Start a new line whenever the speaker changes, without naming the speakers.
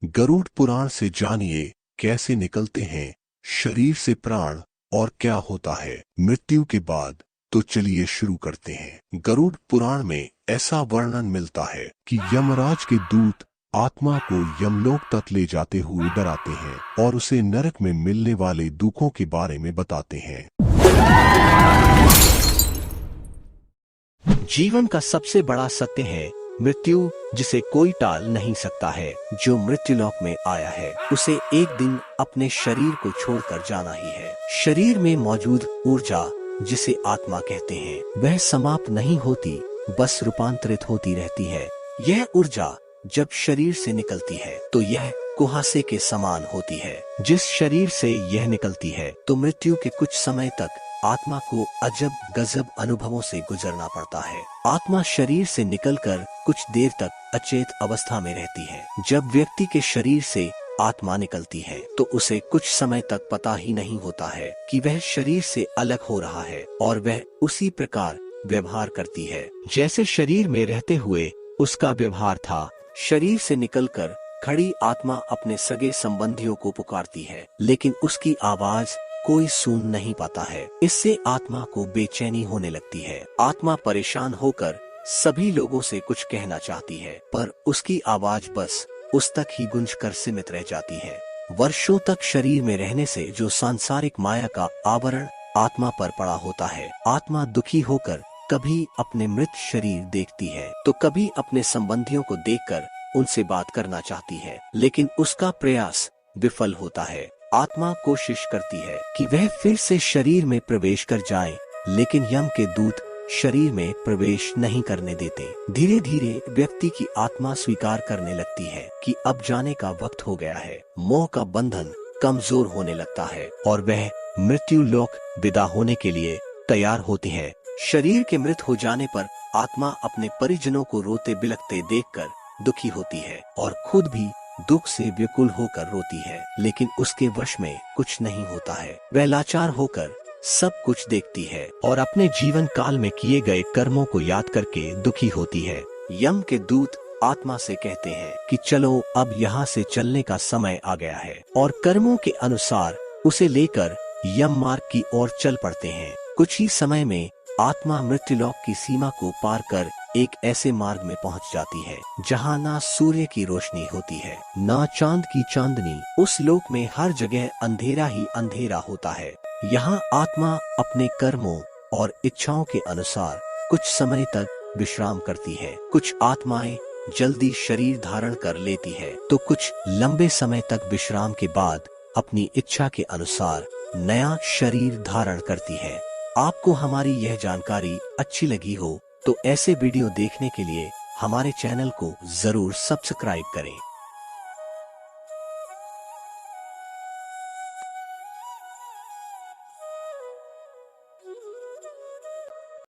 गरुड़ पुराण से जानिए कैसे निकलते हैं शरीर से प्राण और क्या होता है मृत्यु के बाद। तो चलिए शुरू करते हैं। गरुड़ पुराण में ऐसा वर्णन मिलता है कि यमराज के दूत आत्मा को यमलोक तक ले जाते हुए डराते हैं और उसे नरक में मिलने वाले दुखों के बारे में बताते हैं।
जीवन का सबसे बड़ा सत्य है मृत्यु, जिसे कोई टाल नहीं सकता है। जो मृत्युलोक में आया है उसे एक दिन अपने शरीर को छोड़कर जाना ही है। शरीर में मौजूद ऊर्जा, जिसे आत्मा कहते हैं, वह समाप्त नहीं होती, बस रूपांतरित होती रहती है। यह ऊर्जा जब शरीर से निकलती है तो यह कुहासे के समान होती है। जिस शरीर से यह निकलती है तो मृत्यु के कुछ समय तक आत्मा को अजब गजब अनुभवों से गुजरना पड़ता है। आत्मा शरीर से निकलकर कुछ देर तक अचेत अवस्था में रहती है। जब व्यक्ति के शरीर से आत्मा निकलती है तो उसे कुछ समय तक पता ही नहीं होता है कि वह शरीर से अलग हो रहा है और वह उसी प्रकार व्यवहार करती है जैसे शरीर में रहते हुए उसका व्यवहार था। शरीर से निकलकर खड़ी आत्मा अपने सगे संबंधियों को पुकारती है, लेकिन उसकी आवाज कोई सुन नहीं पाता है। इससे आत्मा को बेचैनी होने लगती है। आत्मा परेशान होकर सभी लोगों से कुछ कहना चाहती है, पर उसकी आवाज बस उस तक ही गूंज कर सीमित रह जाती है। वर्षों तक शरीर में रहने से जो सांसारिक माया का आवरण आत्मा पर पड़ा होता है, आत्मा दुखी होकर कभी अपने मृत शरीर देखती है तो कभी अपने संबंधियों को देखकर उनसे बात करना चाहती है, लेकिन उसका प्रयास विफल होता है। आत्मा कोशिश करती है कि वह फिर से शरीर में प्रवेश कर जाए, लेकिन यम के दूत शरीर में प्रवेश नहीं करने देते। धीरे धीरे व्यक्ति की आत्मा स्वीकार करने लगती है कि अब जाने का वक्त हो गया है। मोह का बंधन कमजोर होने लगता है और वह मृत्यु लोक विदा होने के लिए तैयार होती है। शरीर के मृत हो जाने पर आत्मा अपने परिजनों को रोते बिलखते देखकर दुखी होती है और खुद भी दुख से व्याकुल होकर रोती है, लेकिन उसके वश में कुछ नहीं होता है। वह लाचार होकर सब कुछ देखती है और अपने जीवन काल में किए गए कर्मों को याद करके दुखी होती है। यम के दूत आत्मा से कहते हैं कि चलो अब यहाँ से चलने का समय आ गया है, और कर्मों के अनुसार उसे लेकर यम मार्ग की ओर चल पड़ते हैं। कुछ ही समय में आत्मा मृत्युलोक की सीमा को पार कर एक ऐसे मार्ग में पहुंच जाती है जहां ना सूर्य की रोशनी होती है, ना चांद की चांदनी। उस लोक में हर जगह अंधेरा ही अंधेरा होता है। यहाँ आत्मा अपने कर्मों और इच्छाओं के अनुसार कुछ समय तक विश्राम करती है। कुछ आत्माएं जल्दी शरीर धारण कर लेती है तो कुछ लंबे समय तक विश्राम के बाद अपनी इच्छा के अनुसार नया शरीर धारण करती है। आपको हमारी यह जानकारी अच्छी लगी हो तो ऐसे वीडियो देखने के लिए हमारे चैनल को जरूर सब्सक्राइब करें।